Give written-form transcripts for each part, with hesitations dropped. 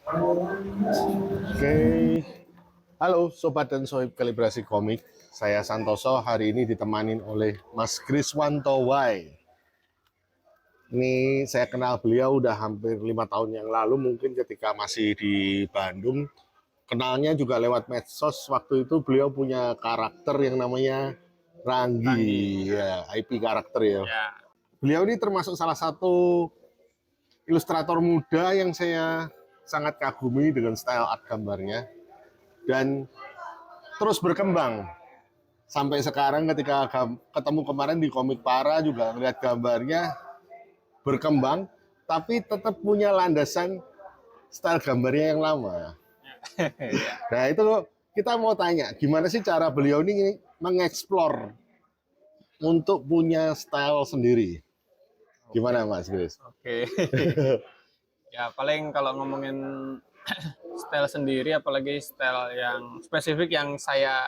Oke, halo Sobat dan Sohib Kalibrasi Komik. Saya Santoso, hari ini ditemanin oleh Mas Kriswanto Y. Ini saya kenal beliau udah hampir 5 tahun yang lalu, mungkin ketika masih di Bandung. Kenalnya juga lewat medsos, waktu itu beliau punya karakter yang namanya Ranggi. Ranggi, ya, IP karakter ya. Ya, Beliau ini termasuk salah satu ilustrator muda yang saya sangat kagumi dengan style art gambarnya. Dan terus berkembang sampai sekarang ketika ketemu kemarin di Komik Para juga ngeliat gambarnya berkembang tapi tetap punya landasan style gambarnya yang lama. ya. Nah itu kita mau tanya gimana sih cara beliau ini mengeksplor untuk punya style sendiri. Oke, Gimana Mas Chris? oke. Ya, paling kalau ngomongin style sendiri, apalagi style yang spesifik yang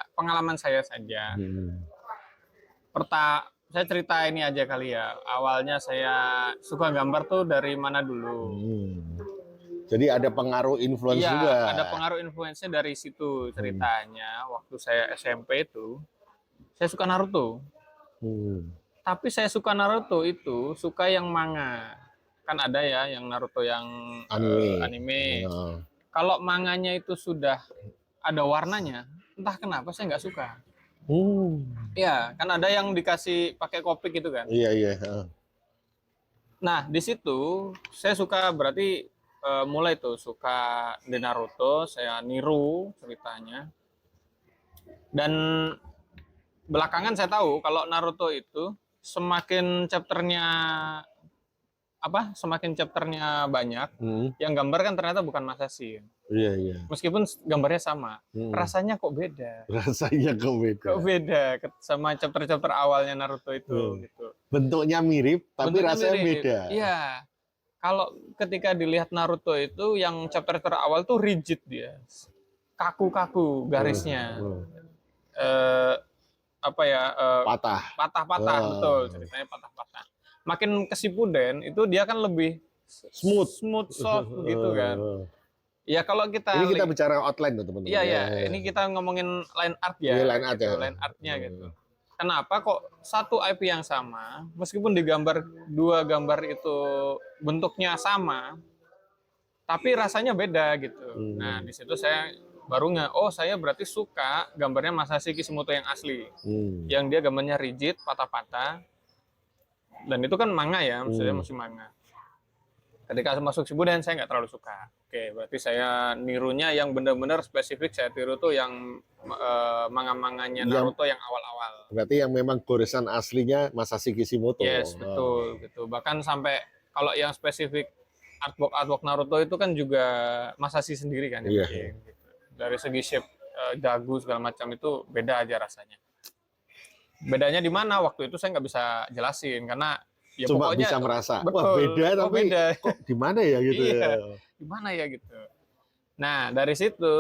pengalaman saya saja. Hmm. Saya cerita ini aja kali ya. Awalnya saya suka gambar tuh dari mana dulu. Hmm. Jadi ada pengaruh influence Iya, juga. ada pengaruh influence-nya dari situ Hmm. ceritanya. Waktu saya SMP itu, saya suka Naruto. Hmm. Tapi saya suka Naruto itu suka yang manga. Kan ada ya yang Naruto yang Anime. anime. Ya. Kalau manganya itu sudah ada warnanya, entah kenapa saya nggak suka. Hmm. Ya, kan ada yang dikasih pakai kopik gitu kan. Iya iya. Nah, di situ saya suka berarti mulai tuh suka di Naruto, saya niru ceritanya. Dan belakangan saya tahu kalau Naruto itu semakin chapternya banyak, Hmm. yang gambar kan ternyata bukan Masashi. Iya iya. Meskipun gambarnya sama, Hmm. rasanya kok beda. Rasanya kok beda. Kok beda sama chapter-chapter awalnya Naruto itu Hmm. gitu. Bentuknya mirip, tapi Bentuknya rasanya mirip. beda. Iya. Kalau ketika dilihat Naruto itu yang chapter awal tuh rigid dia. Kaku-kaku Hmm. garisnya. Hmm. Eh apa ya? Patah. Patah-patah betul, Ah. ceritanya patah-patah. Makin ke Shippuden itu dia kan lebih Smooth. smooth soft gitu kan. Ya kalau Ini kita kita bicara outline loh iya teman-teman. Ya, ya, ya, ini ya. kita ngomongin line art Ini ya line art ya. gitu, line artnya gitu. Hmm. Kenapa kok satu IP yang sama, meskipun digambar dua gambar itu bentuknya sama, tapi rasanya beda gitu. Nah, Hmm. di situ saya baru oh saya berarti suka gambarnya Masashi Kishimoto yang asli. Hmm. Yang dia gambarnya rigid, patah-patah. Dan itu kan manga ya, maksudnya Hmm. masih manga. Ketika masuk Shippuden saya nggak terlalu suka. Oke, berarti saya nirunya yang benar-benar spesifik saya tiru tuh yang manga-manganya Yang Naruto yang awal-awal. berarti yang memang goresan aslinya Masashi Yes, Kishimoto. betul gitu. Bahkan sampai kalau yang spesifik artwork Naruto itu kan juga Masashi sendiri kan yang Iya. bikin gitu. Dari segi shape dagu segala macam itu beda aja rasanya. Bedanya di mana? Waktu itu saya nggak bisa jelasin karena ya Cuma pokoknya bisa merasa, wah betul, beda oh tapi beda. kok di mana ya gitu ya. Iya, gimana ya gitu. Nah, dari situ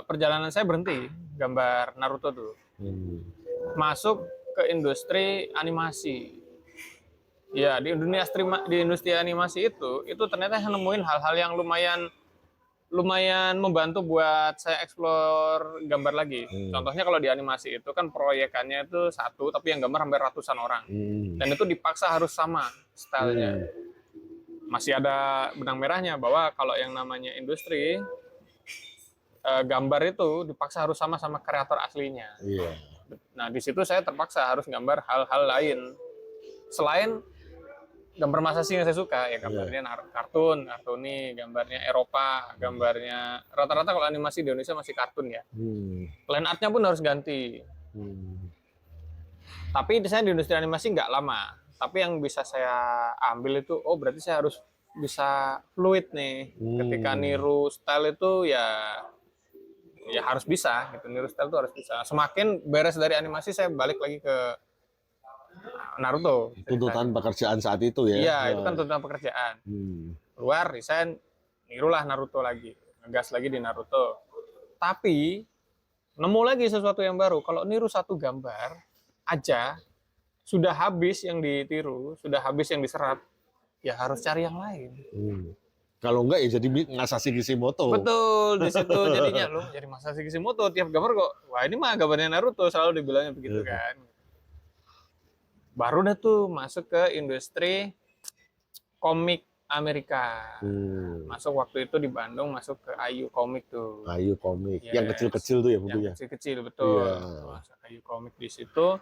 perjalanan saya berhenti gambar Naruto dulu. Hmm. Masuk ke industri animasi. Ya, di industri animasi itu ternyata saya nemuin hal-hal yang lumayan lumayan membantu buat saya explore gambar lagi. Hmm. Contohnya kalau di animasi itu kan proyekannya itu satu, tapi yang gambar hampir ratusan orang. Hmm. Dan itu dipaksa harus sama stylenya. Hmm. Masih ada benang merahnya bahwa kalau yang namanya industri gambar itu dipaksa harus sama sama kreator aslinya. Iya. Nah di situ saya terpaksa harus gambar hal-hal lain selain gambar Masashi yang saya suka ya Iya. gambarnya kartuni, gambarnya Eropa, gambarnya rata-rata kalau animasi di Indonesia masih kartun ya. Hmm. Line artnya pun harus ganti. Hmm. Tapi saya di industri animasi nggak lama. Tapi yang bisa saya ambil itu, oh berarti saya harus bisa fluid nih. Ketika Hmm. niru style itu ya harus bisa gitu, niru style itu harus bisa. Semakin beres dari animasi saya balik lagi ke Naruto Tuntutan ceritanya. pekerjaan saat itu ya. Iya itu kan Nah. tuntutan pekerjaan. Hmm. Keluar resign, nirulah Naruto lagi, ngegas lagi di Naruto. Tapi nemu lagi sesuatu yang baru. Kalau niru satu gambar aja sudah habis yang ditiru, sudah habis yang diserap, ya harus cari yang lain. Hmm. Kalau enggak ya jadi Masashi Kishimoto. Betul, di situ jadinya lo jadi Masashi Kishimoto tiap gambar kok. Wah, ini mah gambarnya Naruto, selalu dibilangnya begitu kan. Baru dah tuh masuk ke industri komik Amerika. Masuk waktu itu di Bandung, masuk ke Ayu Komik tuh. Ayu Komik. Yes. Yang kecil-kecil tuh ya bukunya. Yang kecil-kecil betul. Iya. Masuk Ayu Komik di situ.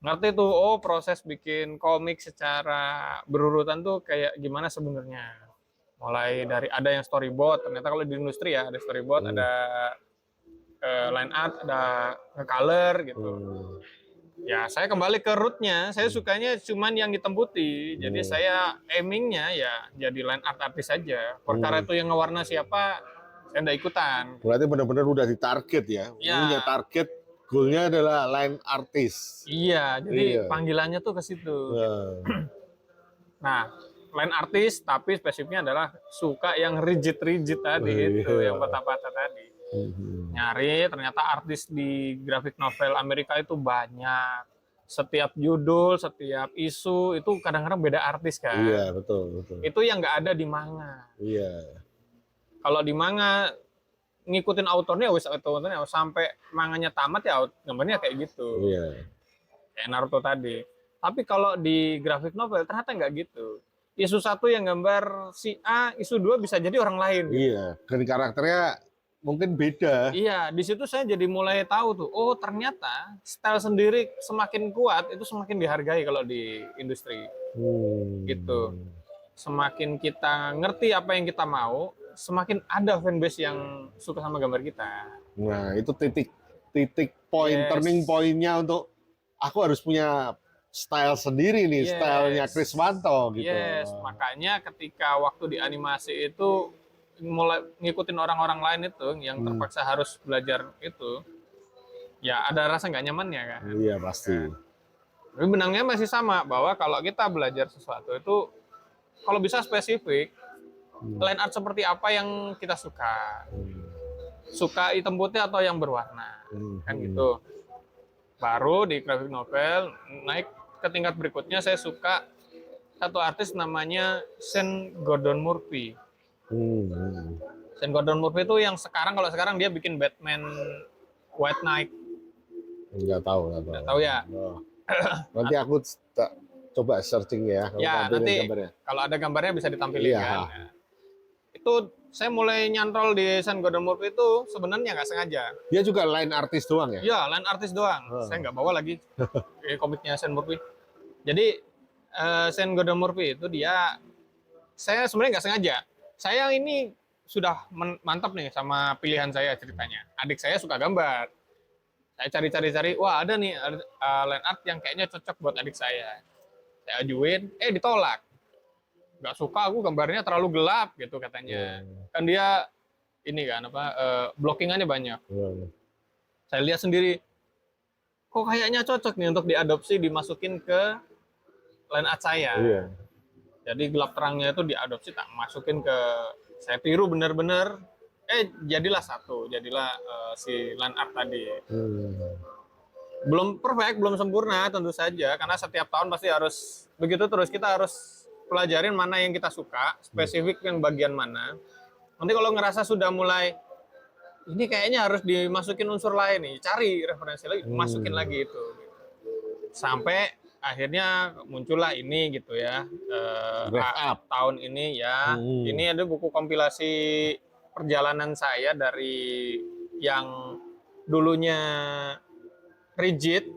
Ngerti tuh, oh proses bikin komik secara berurutan tuh kayak gimana sebenarnya. Mulai dari ada yang storyboard, ternyata kalau di industri ya ada storyboard, ada line art, ada color gitu. Ya saya kembali ke rootnya, saya sukanya cuman yang hitam putih, jadi saya aimingnya ya jadi line art artis saja. Perkara itu yang ngewarna siapa, saya nggak ikutan. Berarti benar-benar udah ditarget ya, Ya. punya target, goalnya adalah line artis. Iya, jadi panggilannya tuh ke situ. Nah, line artis tapi spesifiknya adalah suka yang rigid-rigid tadi itu, yang patah-patah tadi. Nyari, ternyata artis di graphic novel Amerika itu banyak. Setiap judul, setiap isu itu kadang-kadang beda artis kan. Iya, betul. Itu yang nggak ada di manga. Iya. Kalau di manga ngikutin autornya sampai manganya tamat ya gambarnya kayak gitu. Iya. Kayak Naruto tadi. Tapi kalau di graphic novel ternyata nggak gitu. Isu 1 yang gambar si A, isu 2 bisa jadi orang lain. Iya, dan karakternya mungkin beda. Iya, di situ saya jadi mulai tahu tuh, oh ternyata style sendiri semakin kuat itu semakin dihargai kalau di industri. Gitu. Semakin kita ngerti apa yang kita mau, semakin ada fanbase yang suka sama gambar kita. Nah, itu titik point, turning point-nya untuk aku harus punya style sendiri nih, stylenya Kriswanto gitu. Makanya ketika waktu di animasi itu mulai ngikutin orang-orang lain itu yang terpaksa harus belajar itu, ya ada rasa nggak nyamannya kan. Iya pasti. Tapi benangnya masih sama bahwa kalau kita belajar sesuatu itu kalau bisa spesifik, line art seperti apa yang kita suka, suka hitam putih atau yang berwarna, kan gitu. Baru di graphic novel naik ke tingkat berikutnya, saya suka satu artis namanya Sean Gordon Murphy. Sean Gordon Murphy itu yang kalau sekarang dia bikin Batman White Knight. Nggak tahu ya. Nanti aku coba searching ya. Ya nanti kalau ada gambarnya bisa ditampilkan. Kan. Itu saya mulai nyantol di Sean Gordon Murphy itu sebenarnya nggak sengaja. Dia juga line artis doang ya? Iya, line artis doang. Saya nggak bawa lagi komiknya Sean Murphy. Jadi Sean Gordon Murphy itu saya sebenarnya nggak sengaja. Saya ini sudah mantap nih sama pilihan saya ceritanya. Adik saya suka gambar. Saya cari-cari, wah ada nih line art yang kayaknya cocok buat adik saya. Saya ajuin, ditolak. Nggak suka, aku gambarnya terlalu gelap gitu katanya. Kan dia ini kan blockingannya banyak. Saya lihat sendiri, kok kayaknya cocok nih untuk diadopsi, dimasukin ke line art saya. Jadi gelap terangnya itu diadopsi, tak masukin ke, saya tiru bener-bener, jadilah si line art tadi. Belum perfect, belum sempurna tentu saja, karena setiap tahun pasti harus begitu terus, kita harus pelajarin mana yang kita suka, spesifik yang bagian mana. Nanti kalau ngerasa sudah mulai, ini kayaknya harus dimasukin unsur lain nih, cari referensi lagi, masukin lagi itu. Sampai akhirnya muncullah ini gitu ya, tahun ini ya. Ini ada buku kompilasi perjalanan saya dari yang dulunya rigid.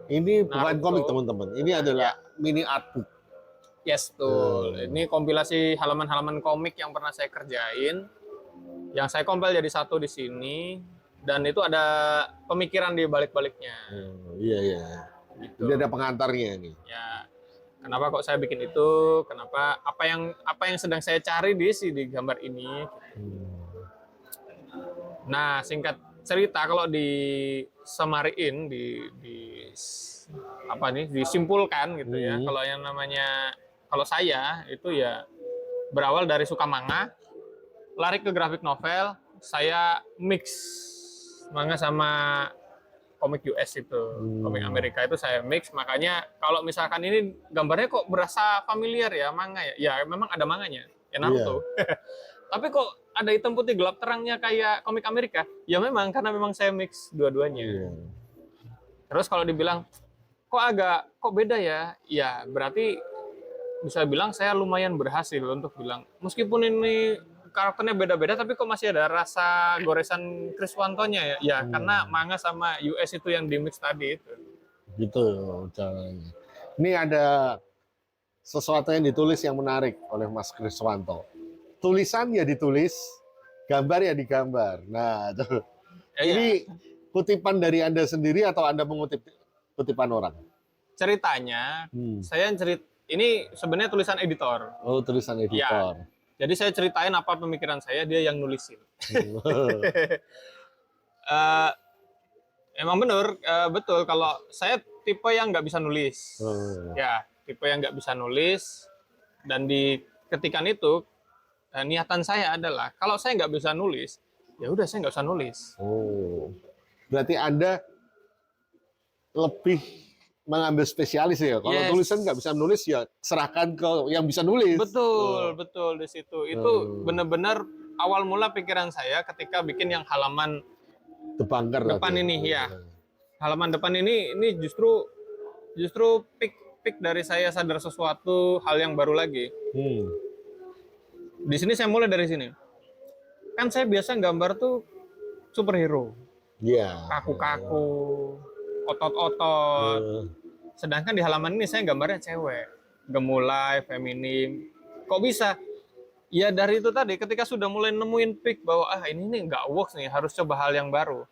Ini bukan komik teman-teman, ini adalah mini art book. Yes, betul. Ini kompilasi halaman-halaman komik yang pernah saya kerjain, yang saya kompil jadi satu di sini, dan itu ada pemikiran di balik-baliknya. Iya. Gitu. Jadi ada pengantarnya nih. Ya, kenapa kok saya bikin itu? Kenapa? Apa yang sedang saya cari di gambar ini? Nah, singkat cerita kalau disamariin, disimpulkan gitu ya. Kalau yang namanya, kalau saya itu ya berawal dari suka manga, lari ke graphic novel, saya mix manga sama komik US itu, komik Amerika itu saya mix. Makanya kalau misalkan ini gambarnya kok berasa familiar ya manga ya, memang ada manganya. kayak Naruto. Tapi kok ada hitam putih gelap terangnya kayak komik Amerika? Ya memang karena memang saya mix dua-duanya. Terus kalau dibilang kok beda ya? Ya berarti bisa bilang saya lumayan berhasil untuk bilang meskipun ini karakternya beda-beda tapi kok masih ada rasa goresan Kriswantonya ya. Ya karena manga sama US itu yang di mix tadi itu. Gitu caranya. Ini ada sesuatu yang ditulis yang menarik oleh Mas Kriswanto. Tulisan ya ditulis, gambar ya digambar. Nah, tuh. Ini kutipan dari Anda sendiri atau Anda mengutip kutipan orang? Ceritanya, ini sebenarnya tulisan editor. Oh, tulisan editor. Ya. Jadi saya ceritain apa pemikiran saya, dia yang nulisin. Emang betul kalau saya tipe yang nggak bisa nulis. Ya, tipe yang nggak bisa nulis. Dan di ketikan itu, niatan saya adalah kalau saya nggak bisa nulis, ya udah saya nggak usah nulis. Oh, berarti Anda lebih mengambil spesialis ya. Kalau tulisan nggak bisa nulis ya serahkan ke yang bisa nulis. Betul di situ. Itu benar-benar awal mula pikiran saya ketika bikin yang halaman depan ini ya. Halaman depan ini justru pik dari saya sadar sesuatu hal yang baru lagi. Di sini saya mulai dari sini. Kan saya biasa gambar tuh superhero. Kaku-kaku, otot-otot. Sedangkan di halaman ini saya gambarnya cewek, gemulai, feminim. Kok bisa? Ya dari itu tadi, ketika sudah mulai nemuin pick bahwa ini nih nggak works nih, harus coba hal yang baru.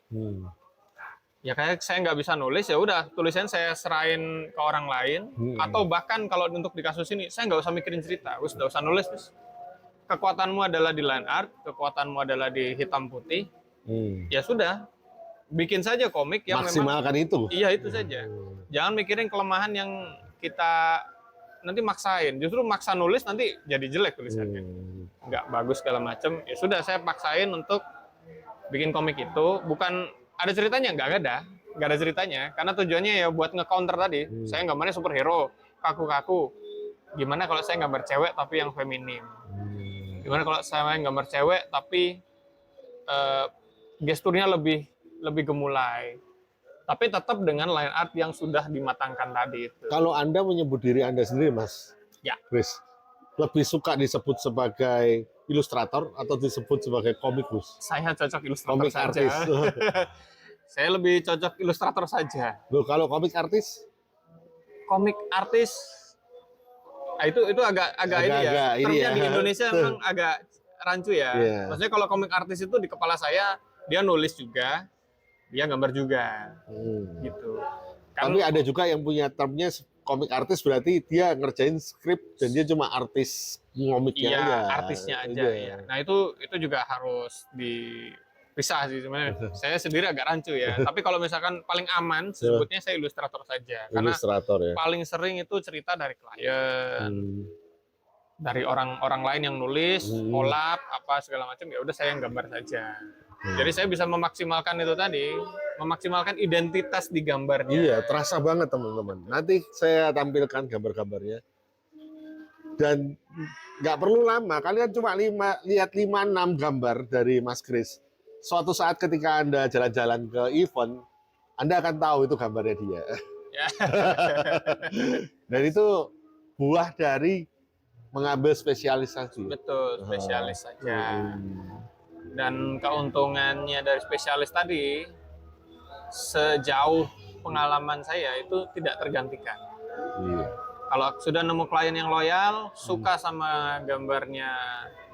Ya kayak saya nggak bisa nulis, ya udah tulisan saya serahin ke orang lain. Atau bahkan kalau untuk di kasus ini, saya nggak usah mikirin cerita, nggak usah nulis. Kekuatanmu adalah di line art, kekuatanmu adalah di hitam putih. Ya sudah. Bikin saja komik yang maksimalkan memang, itu. Iya itu saja. Jangan mikirin kelemahan yang kita nanti maksain. Justru maksa nulis nanti jadi jelek tulisannya. Nggak bagus segala macam. Ya sudah saya paksain untuk bikin komik itu. Bukan ada ceritanya, nggak ada ceritanya. Karena tujuannya ya buat nge-counter tadi. Saya gambarnya superhero, kaku-kaku. Gimana kalau saya gambar cewek tapi yang feminim? Gimana kalau saya gambar cewek tapi gesturnya lebih gemulai, tapi tetap dengan line art yang sudah dimatangkan tadi itu. Kalau Anda menyebut diri Anda sendiri, Mas Chris, lebih suka disebut sebagai ilustrator atau disebut sebagai komikus? Saya cocok ilustrator komik saja. Artis. Saya lebih cocok ilustrator saja. Loh, kalau komik artis? Komik artis, itu agak ini ya. Termnya di Indonesia memang agak rancu ya. Maksudnya kalau komik artis itu di kepala saya, dia nulis juga, dia gambar juga, gitu. Tapi ada juga yang punya termnya komik artis, berarti dia ngerjain skrip dan dia cuma artis komiknya aja. Artisnya aja. Ya. Nah itu juga harus dipisah sih sebenarnya. Saya sendiri agak rancu ya. Tapi kalau misalkan paling aman, sebutnya saya ilustrator saja. Karena paling sering itu cerita dari klien, dari orang lain yang nulis, collab, apa segala macam. Ya udah saya yang gambar saja. Jadi saya bisa memaksimalkan itu tadi, memaksimalkan identitas di gambarnya. Iya, terasa banget teman-teman. Nanti saya tampilkan gambar-gambarnya. Dan nggak perlu lama, kalian cuma lihat 5-6 gambar dari Mas Chris. Suatu saat ketika Anda jalan-jalan ke event, Anda akan tahu itu gambarnya dia. Dan itu buah dari mengambil spesialisasi. Betul, spesialis saja. Dan keuntungannya dari spesialis tadi, sejauh pengalaman saya itu tidak tergantikan. Kalau sudah nemu klien yang loyal, suka sama gambarnya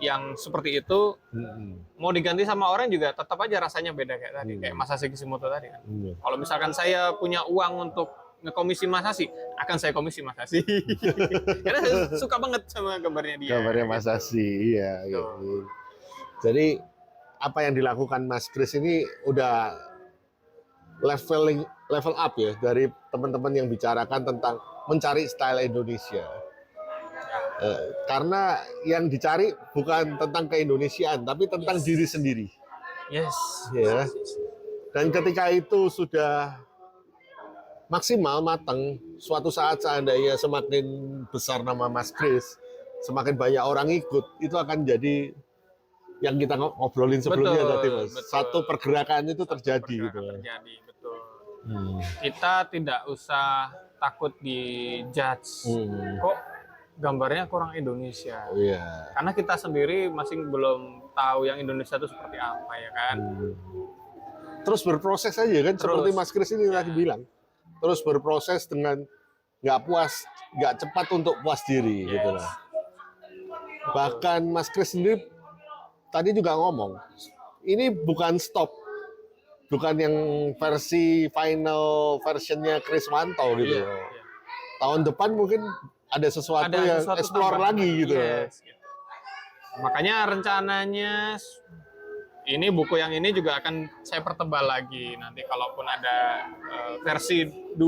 yang seperti itu, mau diganti sama orang juga tetap aja rasanya beda kayak tadi, kayak Masashi Kishimoto tadi kan. Kalau misalkan saya punya uang untuk ngekomisi Masashi, akan saya komisi Masashi. Karena saya suka banget sama gambarnya dia. Gambarnya Masashi, iya. Gitu. Jadi apa yang dilakukan Mas Chris ini udah level up ya dari teman-teman yang bicarakan tentang mencari style Indonesia. Karena yang dicari bukan tentang keindonesiaan, tapi tentang diri sendiri. Yes. Ya. Dan ketika itu sudah maksimal matang, suatu saat seandainya semakin besar nama Mas Chris, semakin banyak orang ikut, itu akan jadi yang kita ngobrolin sebelumnya Betul, tadi, Mas. betul. Satu pergerakan itu terjadi gitu. Pergerakan terjadi, betul. Hmm. Kita tidak usah takut dijudge. Hmm. Kok gambarnya kurang Indonesia? Iya. Karena kita sendiri masih belum tahu yang Indonesia itu seperti apa, ya kan? Terus berproses aja kan, seperti Mas Kris ini tadi bilang. Terus berproses dengan nggak puas, nggak cepat untuk puas diri gitu lah. Bahkan Mas Kris sendiri tadi juga ngomong, ini bukan stop, bukan yang versi final versionnya Kriswanto gitu. Iya. Tahun depan mungkin ada sesuatu yang explore tambahan lagi gitu. Gitu. Makanya rencananya ini buku yang ini juga akan saya pertebal lagi nanti kalaupun ada versi 2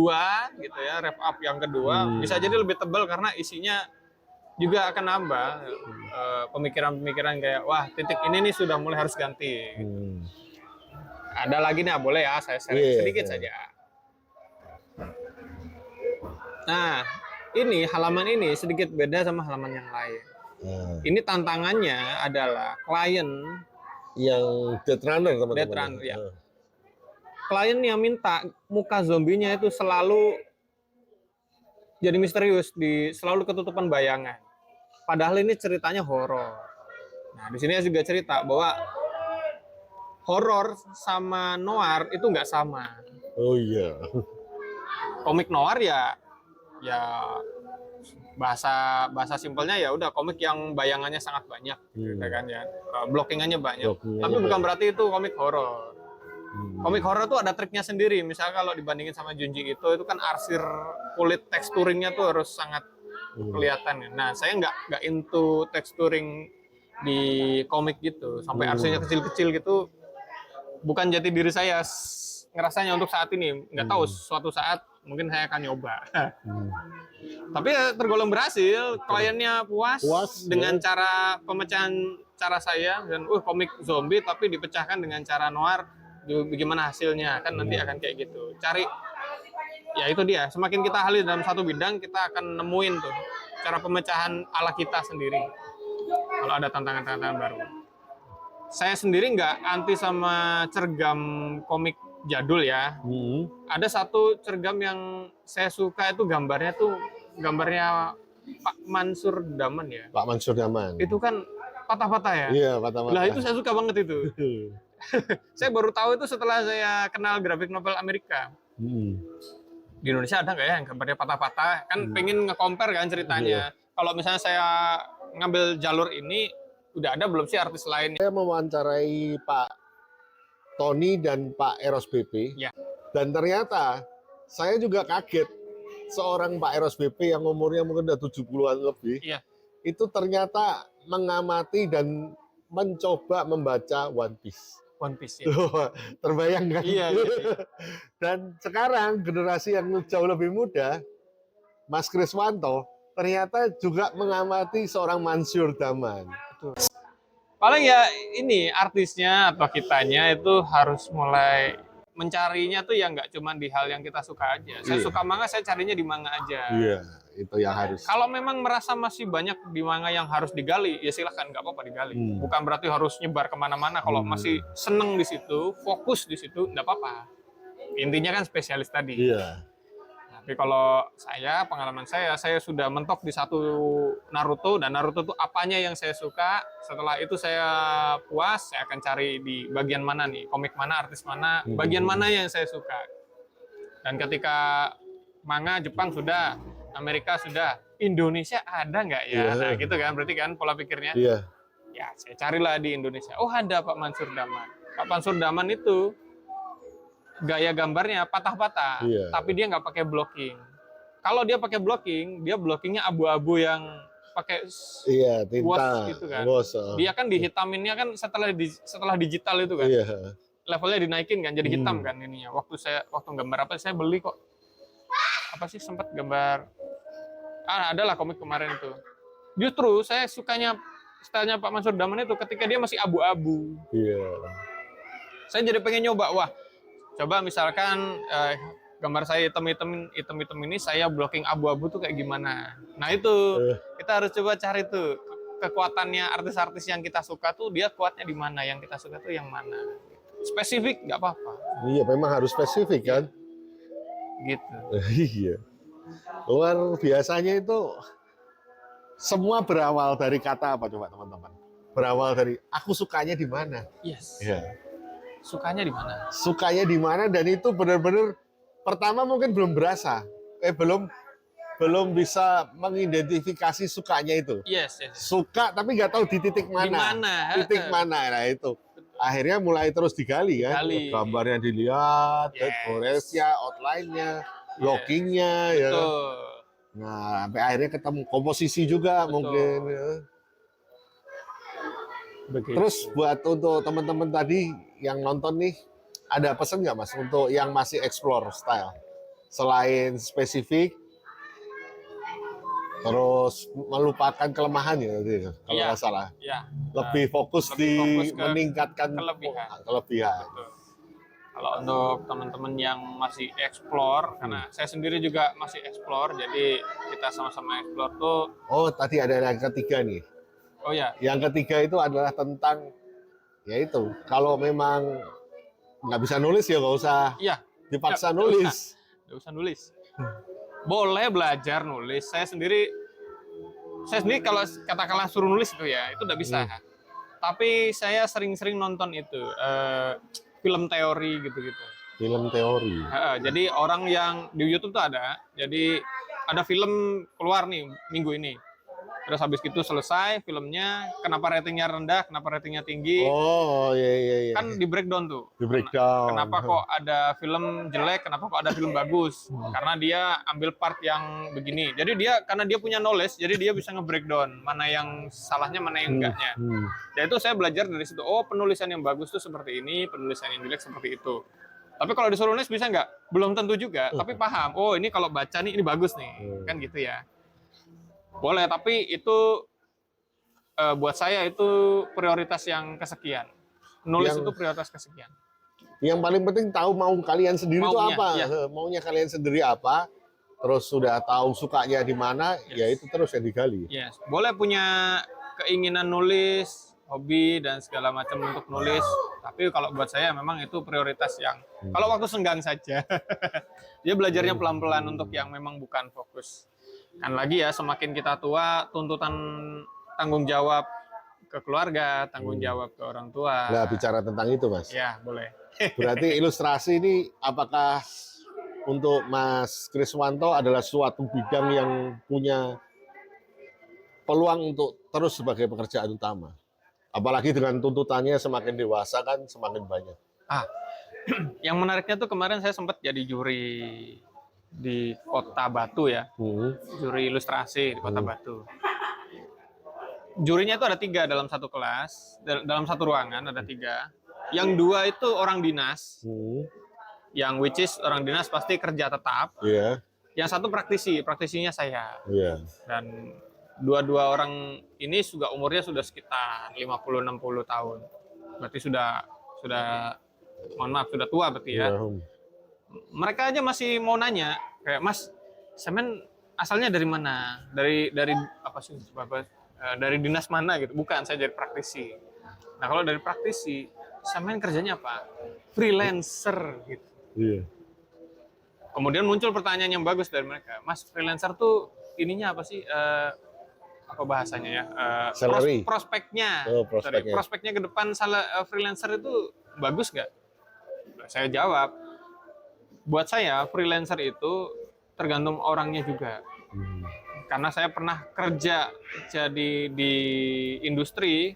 gitu ya, wrap up yang kedua bisa jadi lebih tebal karena isinya juga akan nambah pemikiran-pemikiran kayak wah titik ini nih sudah mulai harus ganti. Ada lagi nih, boleh ya saya sharing sedikit saja. Nah, ini halaman ini sedikit beda sama halaman yang lain. Ini tantangannya adalah klien yang Death Runner, teman-teman. Death Runner, ya. Klien yang minta muka zombinya itu selalu jadi misterius, selalu ketutupan bayangan. Padahal ini ceritanya horor. Nah, di sini juga cerita bahwa horor sama noir itu nggak sama. Oh iya. Komik noir ya bahasa simpelnya ya udah komik yang bayangannya sangat banyak, gitu kan ya. Blockingannya banyak. Tapi bukan berarti itu komik horor. Komik horor tuh ada triknya sendiri. Misalnya kalau dibandingin sama Junji itu kan arsir kulit teksturingnya tuh harus sangat kelihatan. Nah, saya nggak into texturing di komik gitu. Sampai arsirnya kecil-kecil gitu. Bukan jati diri saya ngerasanya untuk saat ini. Nggak tahu, suatu saat mungkin saya akan nyoba. Tapi ya tergolong berhasil. Kliennya puas dengan cara pemecahan cara saya. Dan komik zombie tapi dipecahkan dengan cara noir. Bagaimana hasilnya, kan nanti akan kayak gitu. Cari, ya itu dia, semakin kita ahli dalam satu bidang, kita akan nemuin tuh cara pemecahan ala kita sendiri kalau ada tantangan-tantangan baru. Saya sendiri nggak anti sama cergam komik jadul ya. Ada satu cergam yang saya suka itu gambarnya Pak Mansur Daman ya. Pak Mansur Daman. Itu kan patah-patah ya. Iya, patah-patah. Lah itu saya suka banget itu. Saya baru tahu itu setelah saya kenal grafik novel Amerika. Di Indonesia ada nggak ya yang gambarnya patah-patah? Kan pengen nge-compare kan ceritanya. Kalau misalnya saya ngambil jalur ini, udah ada belum sih artis lain? Saya mewawancarai Pak Tony dan Pak Eros BP. Ya. Dan ternyata saya juga kaget. Seorang Pak Eros BP yang umurnya mungkin udah 70-an lebih. Iya. Itu ternyata mengamati dan mencoba membaca One Piece. One Piece ya. Terbayang kan? Iya. Dan sekarang generasi yang jauh lebih muda, Mas Kriswanto ternyata juga mengamati seorang Mansur Daman. Paling ya ini artisnya atau kitanya itu harus mulai mencarinya tuh ya nggak cuma di hal yang kita suka aja. Saya suka manga, saya carinya di manga aja. Iya, itu yang harus. Kalau memang merasa masih banyak di manga yang harus digali, ya silahkan, nggak apa-apa digali. Bukan berarti harus nyebar kemana-mana. Kalau masih seneng di situ, fokus di situ, nggak apa-apa. Intinya kan spesialis tadi. Iya. Tapi kalau saya, pengalaman saya sudah mentok di satu Naruto, dan Naruto itu apanya yang saya suka. Setelah itu saya puas, saya akan cari di bagian mana nih, komik mana, artis mana, bagian mana yang saya suka. Dan ketika manga Jepang sudah, Amerika sudah, Indonesia ada nggak ya? Nah gitu kan, berarti kan pola pikirnya. Iya. Ya saya carilah di Indonesia. Oh ada Pak Mansur Daman. Pak Mansur Daman itu gaya gambarnya patah-patah, tapi dia nggak pakai blocking. Kalau dia pakai blocking, dia blockingnya abu-abu yang pakai tinta gitu kan. Dia kan dihitaminnya kan setelah digital itu kan. Levelnya dinaikin kan, jadi hitam kan ininya. Waktu gambar apa saya beli kok. Apa sih sempat gambar? Adalah komik kemarin itu. Justru saya sukanya stylenya Pak Mansur Daman itu ketika dia masih abu-abu. Saya jadi pengen nyoba, wah. Coba misalkan gambar saya hitam-hitam ini saya blocking abu-abu tuh kayak gimana. Nah itu Kita harus coba cari tuh kekuatannya artis-artis yang kita suka tuh dia kuatnya di mana, yang kita suka tuh yang mana. Spesifik nggak apa-apa. Iya, memang harus spesifik kan. Gitu. Iya. Luar biasanya itu semua berawal dari kata apa coba teman-teman? Berawal dari aku sukanya di mana? Yes. Iya. Sukanya di mana? Sukanya di mana dan itu benar-benar pertama mungkin belum berasa. Belum bisa mengidentifikasi sukanya itu. Yes. Suka tapi nggak tahu di titik mana. Di mana? Titik mana, nah itu. Akhirnya mulai terus digali kan. Digali. Gambarnya dilihat, Yes. goresnya, outline-nya, logging-nya. Ya. Betul. Nah, sampai akhirnya ketemu komposisi juga Betul. mungkin. Ya. Begitu. Terus buat untuk teman-teman tadi yang nonton nih, ada pesan nggak Mas untuk yang masih explore style? Selain spesifik, terus melupakan kelemahannya tadi, kalau Iya. nggak salah. Ya. Lebih fokus lebih di fokus ke meningkatkan kelebihan. Betul. Kalau untuk teman-teman yang masih explore, karena saya sendiri juga masih explore, jadi kita sama-sama explore tuh. Oh, tadi ada yang ketiga nih. Oh ya. Yang ketiga itu adalah tentang, yaitu kalau memang nggak bisa nulis ya nggak usah Iya. dipaksa Nggak nulis. Nggak usah nulis. Boleh belajar nulis. Saya sendiri kalau katakanlah suruh nulis itu ya, itu udah bisa. Tapi saya sering-sering nonton itu film teori gitu-gitu. Film teori. Jadi orang yang di YouTube tuh ada. Jadi ada film keluar nih minggu ini. Terus habis itu selesai filmnya, kenapa ratingnya rendah, kenapa ratingnya tinggi. Oh, iya. Kan di breakdown tuh. Di breakdown. Kenapa kok ada film jelek, kenapa kok ada film bagus? Karena dia ambil part yang begini. Jadi karena dia punya knowledge, jadi dia bisa nge-breakdown mana yang salahnya, mana yang enggaknya. Dan itu saya belajar dari situ. Oh, penulisan yang bagus tuh seperti ini, penulisan yang jelek seperti itu. Tapi kalau disuruh nulis bisa nggak? Belum tentu juga, tapi paham. Oh, ini kalau baca nih, ini bagus nih. Kan gitu ya. Boleh, tapi itu buat saya itu prioritas yang kesekian. Nulis itu prioritas kesekian. Yang paling penting tahu mau kalian sendiri itu apa. Iya. Maunya kalian sendiri apa. Terus sudah tahu sukanya di mana, ya itu terus yang digali. Yes. Boleh punya keinginan nulis, hobi dan segala macam untuk nulis. Tapi kalau buat saya memang itu prioritas yang kalau waktu senggang saja. Dia belajarnya pelan-pelan untuk yang memang bukan fokus. Kan lagi ya, semakin kita tua, tuntutan tanggung jawab ke keluarga, tanggung jawab ke orang tua. Nah, bicara tentang itu, Mas. Ya, boleh. Berarti ilustrasi ini apakah untuk Mas Kriswanto adalah suatu bidang yang punya peluang untuk terus sebagai pekerjaan utama? Apalagi dengan tuntutannya semakin dewasa kan semakin banyak. Yang menariknya tuh kemarin saya sempat jadi juri di Kota Batu ya, juri ilustrasi di Kota Batu. Jurinya itu ada 3 dalam satu kelas, dalam satu ruangan ada 3. Yang 2 itu orang dinas, yang which is orang dinas pasti kerja tetap. Iya. Yang 1 praktisinya saya. Iya. Dan dua orang ini juga umurnya sudah sekitar 50-60 tahun. Berarti sudah mohon maaf sudah tua berarti ya. Mereka aja masih mau nanya kayak, Mas, semen asalnya dari mana? Dari apa sih? Dari dinas mana gitu? Bukan, saya jadi praktisi. Nah, kalau dari praktisi, semen kerjanya apa? Freelancer gitu. Iya. Kemudian muncul pertanyaan yang bagus dari mereka, Mas, freelancer tuh ininya apa sih? Apa bahasanya ya? Prospeknya. Oh, prospeknya. Prospeknya ke depan freelancer itu bagus nggak? Saya jawab, buat saya freelancer itu tergantung orangnya juga. Karena saya pernah kerja jadi di industri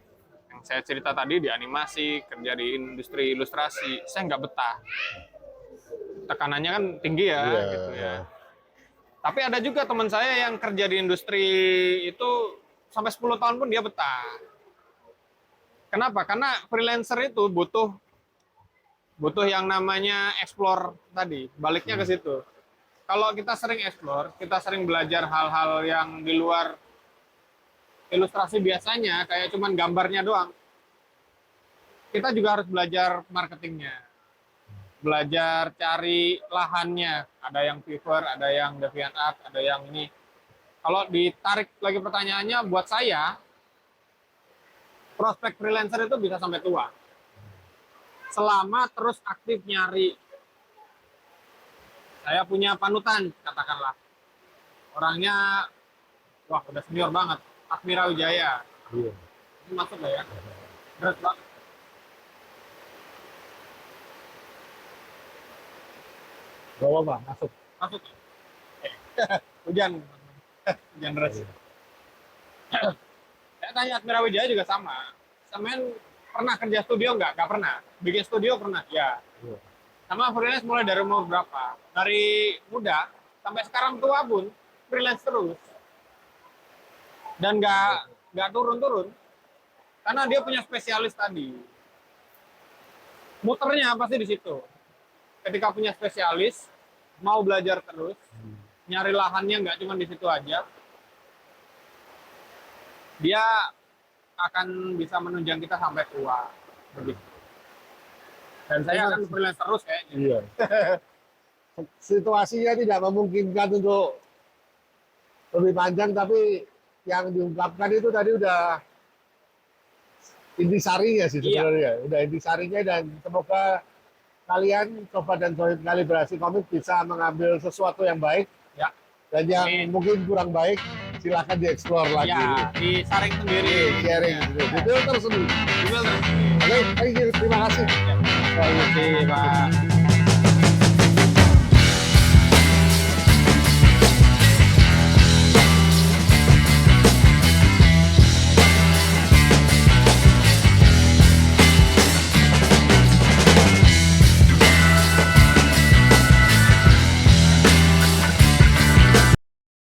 yang saya cerita tadi, di animasi, kerja di industri ilustrasi, saya nggak betah. Tekanannya kan tinggi ya, gitu ya. Tapi ada juga teman saya yang kerja di industri itu sampai 10 tahun pun dia betah. Kenapa? Karena freelancer itu butuh yang namanya explore tadi, baliknya ke situ. Kalau kita sering explore, kita sering belajar hal-hal yang di luar ilustrasi biasanya, kayak cuman gambarnya doang. Kita juga harus belajar marketingnya, belajar cari lahannya. Ada yang Fiverr, ada yang DeviantArt, ada yang ini. Kalau ditarik lagi pertanyaannya, buat saya, prospek freelancer itu bisa sampai tua. Selama terus aktif nyari. Saya punya panutan, katakanlah. Orangnya, wah udah senior banget. Admira Wijaya. Iya. Ini masuk lah ya. Berat banget. Gak apa-apa, masuk. Masuk. Hujan. Hujan deras. Saya tanya Admira Wijaya juga sama. Sampean pernah kerja studio nggak? Nggak pernah. Bikin studio pernah? Ya. Iya. Sama freelance mulai dari umur berapa? Dari muda sampai sekarang tua pun freelance terus. Dan nggak turun-turun. Karena dia punya spesialis tadi. Muternya pasti di situ. Ketika punya spesialis, mau belajar terus, nyari lahannya nggak cuma di situ aja, dia akan bisa menunjang kita sampai tua. Begitu. Dan saya akan freelance terus kayaknya. Iya. Situasinya tidak memungkinkan untuk lebih panjang, tapi yang diungkapkan itu tadi udah intisarinya sih Iya. sebenarnya. Udah intisarinya, dan semoga kalian Sobat dan Sohib Kalibrasi Komik bisa mengambil sesuatu yang baik. Ya. Dan yang Amin. mungkin kurang baik, silahkan dieksplor lagi. Ya, disaring sendiri. Sharing, difilter sendiri. Di filter. Oke, thank you, terima kasih. Terima kasih, Pak.